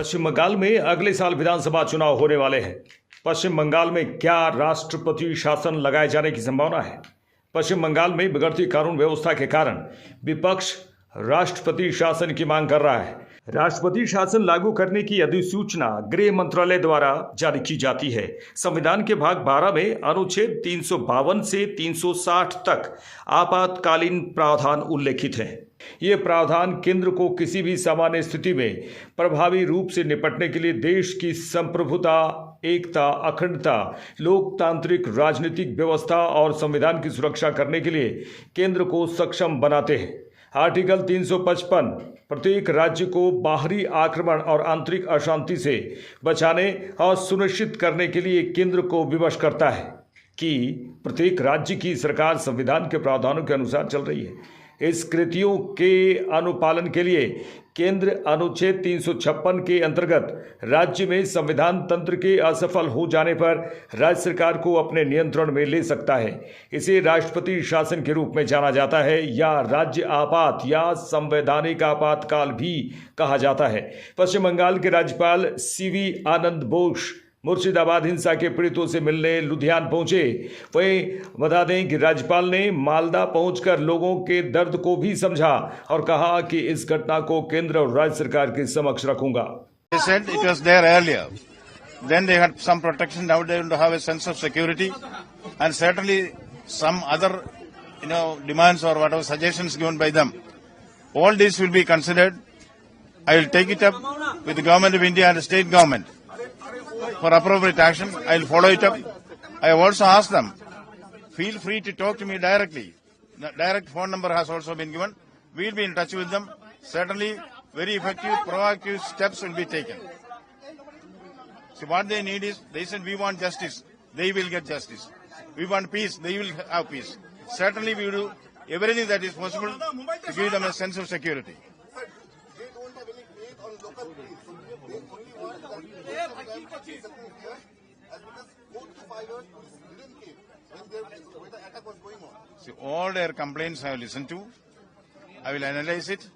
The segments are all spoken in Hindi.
पश्चिम बंगाल में अगले साल विधानसभा चुनाव होने वाले हैं। पश्चिम बंगाल में क्या राष्ट्रपति शासन लगाए जाने की संभावना है? पश्चिम बंगाल में बिगड़ती कानून व्यवस्था के कारण विपक्ष राष्ट्रपति शासन की मांग कर रहा है। राष्ट्रपति शासन लागू करने की अधिसूचना गृह मंत्रालय द्वारा जारी की जाती है। संविधान के भाग 12 में अनुच्छेद 352 से 360 तक आपातकालीन प्रावधान उल्लेखित हैं। ये प्रावधान केंद्र को किसी भी सामान्य स्थिति में प्रभावी रूप से निपटने के लिए देश की संप्रभुता, एकता, अखंडता, लोकतांत्रिक राजनीतिक व्यवस्था और संविधान की सुरक्षा करने के लिए केंद्र को सक्षम बनाते हैं। आर्टिकल 355 प्रत्येक राज्य को बाहरी आक्रमण और आंतरिक अशांति से बचाने और सुनिश्चित करने के लिए केंद्र को विवश करता है कि प्रत्येक राज्य की सरकार संविधान के प्रावधानों के अनुसार चल रही है। इस कृतियों के अनुपालन के लिए केंद्र अनुच्छेद 356 के अंतर्गत राज्य में संविधान तंत्र के असफल हो जाने पर राज्य सरकार को अपने नियंत्रण में ले सकता है। इसे राष्ट्रपति शासन के रूप में जाना जाता है या राज्य आपात या संवैधानिक आपातकाल भी कहा जाता है। पश्चिम बंगाल के राज्यपाल CV आनंद बोस मुर्शिदाबाद हिंसा के पीड़ितों से मिलने लुधियाना पहुंचे। वहीं बता दें कि राज्यपाल ने मालदा पहुंचकर लोगों के दर्द को भी समझा और कहा कि इस घटना को केंद्र और राज्य सरकार के समक्ष रखूंगा। They said it was there earlier. Then they had some protection. Now they will have a sense of security, and certainly some other, demands or whatever suggestions given by them. All this will be considered. I will take it up with the government of India and the state government for appropriate action. I will follow it up. I have also asked them, feel free to talk to me directly. The direct phone number has also been given. We will be in touch with them. Certainly, very effective, proactive steps will be taken. See, what they need is, they said, we want justice. They will get justice. We want peace. They will have peace. Certainly, we will do everything that is possible to give them a sense of security. See, all their complaints I have listened to. I will analyze it.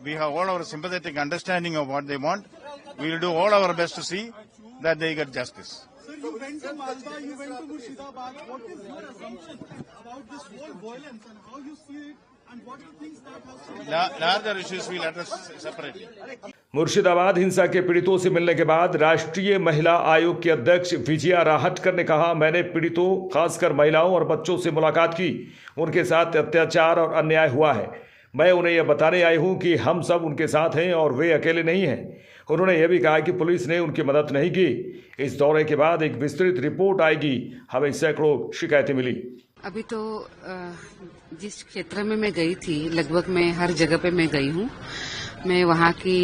We have all our sympathetic understanding of what they want. We will do all our best to see that they get justice. Sir, you went to Malda, you went to Murshidabad. What is your assumption about this whole violence and how you see it and what you think that has Larger issues we will address separately. Murshidabad हिंसा के पीड़ितों से मिलने के बाद राष्ट्रीय महिला आयोग की अध्यक्ष विजया राहटकर ने कहा, मैंने पीड़ितों खासकर महिलाओं और बच्चों से मुलाकात की। उनके साथ अत्याचार और अन्याय हुआ है। मैं उन्हें यह बताने आई हूं कि हम सब उनके साथ हैं और वे अकेले नहीं हैं। उन्होंने यह भी कहा कि पुलिस ने उनकी मदद नहीं की। इस दौरे के बाद एक विस्तृत रिपोर्ट आएगी। हमें सैकड़ों शिकायतें मिली। अभी तो जिस क्षेत्र में मैं गई थी, लगभग मैं हर जगह पे मैं गई हूँ। मैं वहाँ की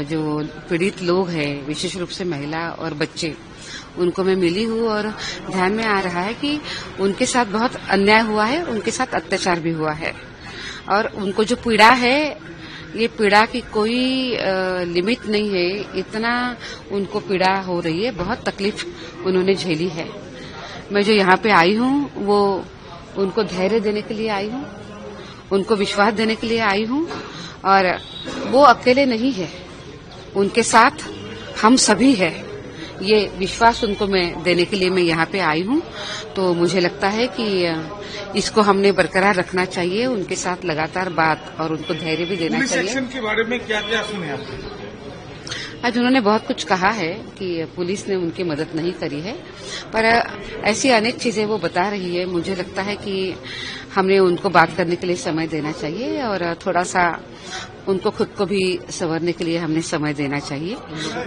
जो पीड़ित लोग हैं, विशेष रूप से महिला और बच्चे, उनको मैं मिली हूँ और ध्यान में आ रहा है कि उनके साथ बहुत अन्याय हुआ है, उनके साथ अत्याचार भी हुआ है और उनको जो पीड़ा है, ये पीड़ा की कोई लिमिट नहीं है। इतना उनको पीड़ा हो रही है, बहुत तकलीफ उन्होंने झेली है। मैं जो यहाँ पे आई हूँ वो उनको धैर्य देने के लिए आई हूँ, उनको विश्वास देने के लिए आई हूँ और वो अकेले नहीं है, उनके साथ हम सभी हैं। ये विश्वास उनको मैं देने के लिए मैं यहाँ पे आई हूँ। तो मुझे लगता है कि इसको हमने बरकरार रखना चाहिए, उनके साथ लगातार बात और उनको धैर्य भी देना चाहिए। पुलिस एक्शन के बारे में क्या क्या सुने आपने? आज उन्होंने बहुत कुछ कहा है कि पुलिस ने उनकी मदद नहीं करी है, पर ऐसी अनेक चीजें वो बता रही है। मुझे लगता है कि हमने उनको बात करने के लिए समय देना चाहिए और थोड़ा सा उनको खुद को भी संवरने के लिए हमने समय देना चाहिए,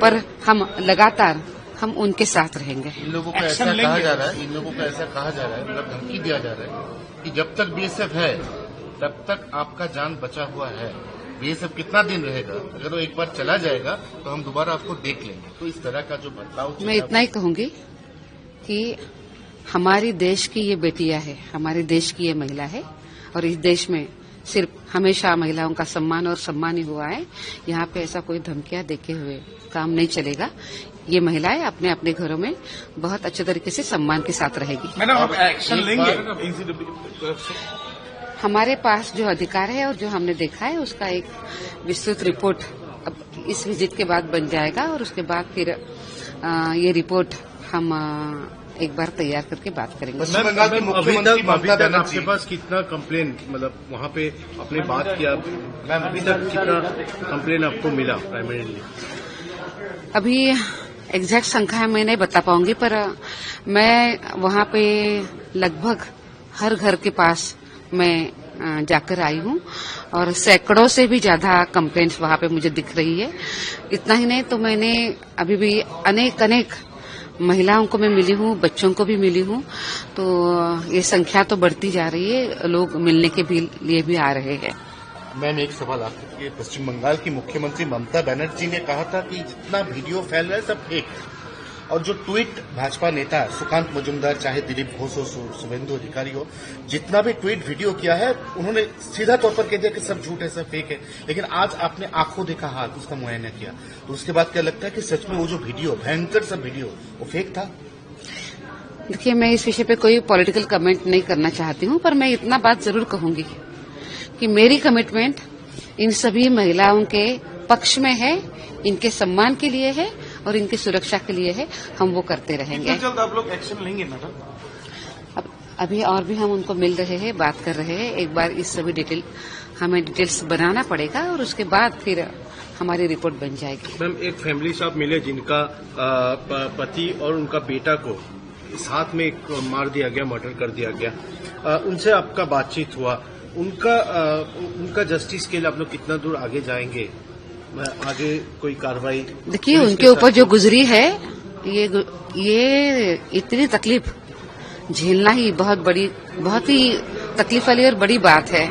पर हम लगातार हम उनके साथ रहेंगे। इन लोगों को ऐसा कहा जा रहा है, मतलब धमकी दिया जा रहा है कि जब तक BSF है तब तक आपका जान बचा हुआ है। BSF कितना दिन रहेगा? अगर वो एक बार चला जाएगा तो हम दोबारा आपको देख लेंगे। तो इस तरह का जो बदलाव, मैं इतना ही कहूंगी कि हमारी देश की ये बेटियां है, हमारे देश की ये महिला है और इस देश में सिर्फ हमेशा महिलाओं का सम्मान और सम्मान ही हुआ है। यहाँ पे ऐसा कोई धमकियां देखे हुए काम नहीं चलेगा। ये महिलाएं अपने अपने घरों में बहुत अच्छे तरीके से सम्मान के साथ रहेगी। मैडम, आप एक्शन लेंगे? हमारे पास जो अधिकार है और जो हमने देखा है उसका एक विस्तृत रिपोर्ट अब इस विजिट के बाद बन जाएगा और उसके बाद फिर ये रिपोर्ट हम एक बार तैयार करके बात करेंगे। पश्चिम बंगाल की मुख्यमंत्री ममता बनर्जी, आपके पास कितना कंप्लेन, मतलब वहाँ पे आपने बात किया, अभी तक कितना कंप्लेन आपको मिला प्राइमरीली? अभी एग्जैक्ट संख्या मैं नहीं बता पाऊंगी, पर मैं वहाँ पे लगभग हर घर के पास मैं जाकर आई हूँ और सैकड़ों से भी ज्यादा कंप्लेंट्स वहाँ पे मुझे दिख रही है। इतना ही नहीं तो मैंने अभी भी अनेक महिलाओं को मैं मिली हूँ, बच्चों को भी मिली हूँ, तो ये संख्या तो बढ़ती जा रही है, लोग मिलने के भी लिए भी आ रहे हैं। मैम, एक सवाल आपके लिए। पश्चिम बंगाल की मुख्यमंत्री ममता बनर्जी ने कहा था कि जितना वीडियो फैल रहा है सब फेक, और जो ट्वीट भाजपा नेता सुकांत मजुमदार, चाहे दिलीप घोष हो, शुभेंदु अधिकारी हो, जितना भी ट्वीट वीडियो किया है उन्होंने सीधा तौर पर कह दिया कि सब झूठ है, सब फेक है। लेकिन आज आपने आंखों देखा हाथ उसका मुआयना किया, तो उसके बाद क्या लगता है कि सच में वो जो वीडियो, भयंकर सा वीडियो, वो फेक था? देखिए, मैं इस विषय पे कोई पॉलिटिकल कमेंट नहीं करना चाहती हूँ, पर मैं इतना बात जरूर कहूंगी कि मेरी कमिटमेंट इन सभी महिलाओं के पक्ष में है, इनके सम्मान के लिए है और इनकी सुरक्षा के लिए है। हम वो करते रहेंगे। जल्द आप लोग एक्शन लेंगे मैडम? अब अभी और भी हम उनको मिल रहे हैं, बात कर रहे हैं। एक बार इस सभी हमें डिटेल्स बनाना पड़ेगा और उसके बाद फिर हमारी रिपोर्ट बन जाएगी। मैम, एक फैमिली साहब मिले जिनका पति और उनका बेटा को साथ में मार दिया गया, मर्डर कर दिया गया, उनसे आपका बातचीत हुआ? उनका जस्टिस के लिए आप लोग कितना दूर आगे जाएंगे? आगे कोई कार्रवाई? देखिए, उनके ऊपर जो गुजरी है, ये इतनी तकलीफ झेलना ही बहुत ही तकलीफ वाली और बड़ी बात है।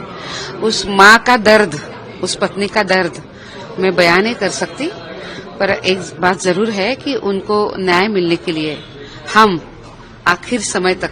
उस माँ का दर्द, उस पत्नी का दर्द मैं बयान नहीं कर सकती, पर एक बात जरूर है कि उनको न्याय मिलने के लिए हम आखिर समय तक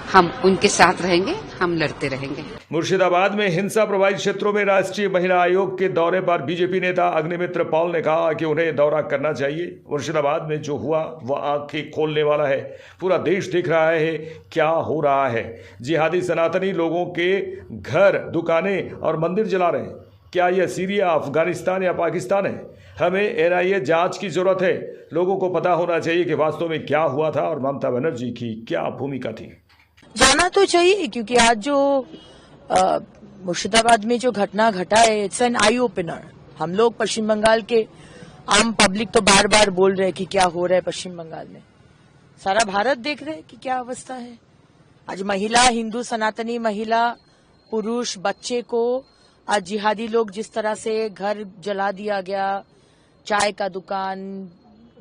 हम उनके साथ रहेंगे, हम लड़ते रहेंगे। मुर्शिदाबाद में हिंसा प्रभावित क्षेत्रों में राष्ट्रीय महिला आयोग के दौरे पर बीजेपी नेता अग्निमित्र पॉल ने कहा कि उन्हें दौरा करना चाहिए। मुर्शिदाबाद में जो हुआ वह आंखें खोलने वाला है। पूरा देश देख रहा है क्या हो रहा है। जिहादी सनातनी लोगों के घर, दुकानें और मंदिर जला रहे हैं। क्या यह सीरिया, अफगानिस्तान या पाकिस्तान है? हमें एनआईए जांच की जरूरत है। लोगों को पता होना चाहिए कि वास्तव में क्या हुआ था और ममता बनर्जी की क्या भूमिका थी। जाना तो चाहिए, क्योंकि आज जो मुर्शिदाबाद में जो घटना घटा है, इट्स एन आई ओपनर। हम लोग पश्चिम बंगाल के आम पब्लिक तो बार बार बोल रहे हैं कि क्या हो रहा है पश्चिम बंगाल में। सारा भारत देख रहे हैं कि क्या अवस्था है। आज महिला, हिंदू सनातनी महिला, पुरुष, बच्चे को आज जिहादी लोग जिस तरह से घर जला दिया गया, चाय का दुकान,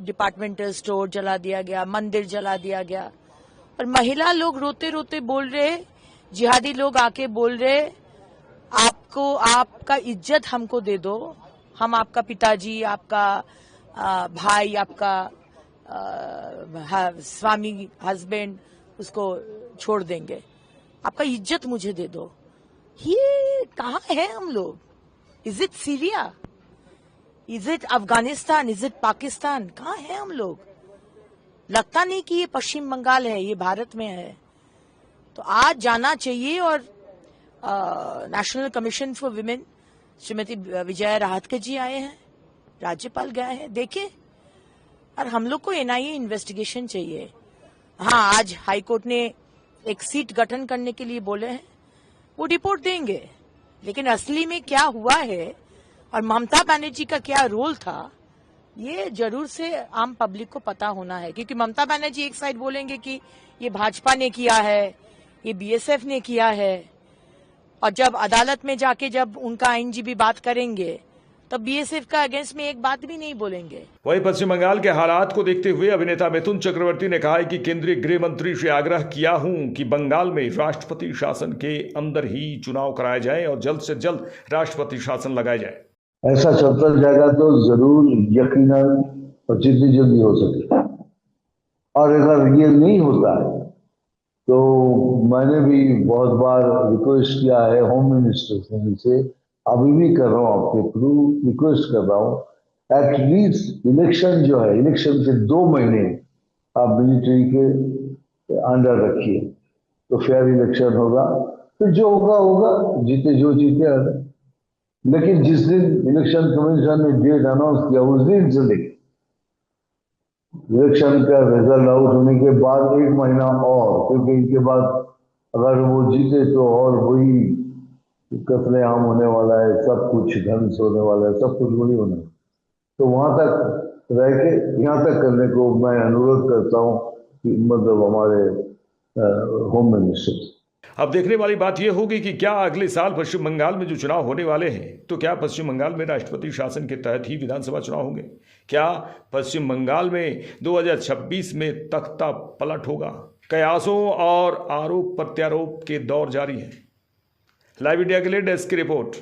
डिपार्टमेंटल स्टोर जला दिया गया, मंदिर जला दिया गया, और महिला लोग रोते रोते बोल रहे, जिहादी लोग आके बोल रहे, आपको आपका इज्जत हमको दे दो, हम आपका पिताजी, आपका भाई, आपका स्वामी, हस्बैंड, उसको छोड़ देंगे, आपका इज्जत मुझे दे दो। ये कहाँ है हम लोग? Is it Syria? Is it Afghanistan? Is it Pakistan? कहाँ है हम लोग? लगता नहीं कि ये पश्चिम बंगाल है, ये भारत में है। तो आज जाना चाहिए। और National Commission for Women Shrimati Vijaya Rahatkar ji आए हैं, राज्यपाल गए हैं, देखे। और हम लोग को एनआईए इन्वेस्टिगेशन चाहिए। हाँ, आज हाईकोर्ट ने एक सीट गठन करने के लिए बोले हैं, वो रिपोर्ट देंगे, लेकिन असली में क्या हुआ है और ममता बनर्जी का क्या रोल था, ये जरूर से आम पब्लिक को पता होना है। क्योंकि ममता बनर्जी एक साइड बोलेंगे कि ये भाजपा ने किया है, ये बीएसएफ ने किया है, और जब अदालत में जाके जब उनका आईनजीबी बात करेंगे तब बीएसएफ का अगेंस्ट में एक बात भी नहीं बोलेंगे। वहीं पश्चिम बंगाल के हालात को देखते हुए अभिनेता मिथुन चक्रवर्ती ने कहा है कि केंद्रीय गृह मंत्री से आग्रह किया हूं कि बंगाल में राष्ट्रपति शासन के अंदर ही चुनाव कराए जाएं और जल्द से जल्द राष्ट्रपति शासन लगाया जाए। ऐसा चलता जाएगा तो जरूर, यकीनन, और जितनी जल्दी हो सके। और अगर ये नहीं होता है तो मैंने भी बहुत बार रिक्वेस्ट किया है होम मिनिस्टर से, अभी भी कर रहा हूँ, आपके थ्रू रिक्वेस्ट कर रहा हूँ, एटलीस्ट इलेक्शन जो है, इलेक्शन से 2 महीने आप मिलिट्री के अंडर रखिए, तो फेयर इलेक्शन होगा। फिर जो होगा होगा, जीते जो जीते। लेकिन जिस दिन इलेक्शन कमीशन ने डेट अनाउंस किया उस दिन से लेकर इलेक्शन का रिजल्ट आउट होने के बाद 1 महीना और, क्योंकि इनके बाद अगर वो जीते तो और वही कत्लेआम होने वाला है, सब कुछ ध्वंस होने वाला है, सब कुछ वही होने वाला है। तो वहां तक रह के यहाँ तक करने को मैं अनुरोध करता हूँ कि मतलब हमारे होम मिनिस्टर। अब देखने वाली बात यह होगी कि क्या अगले साल पश्चिम बंगाल में जो चुनाव होने वाले हैं, तो क्या पश्चिम बंगाल में राष्ट्रपति शासन के तहत ही विधानसभा चुनाव होंगे? क्या पश्चिम बंगाल में 2026 में तख्ता पलट होगा? कयासों और आरोप प्रत्यारोप के दौर जारी है। लाइव इंडिया के लिए डेस्क की रिपोर्ट।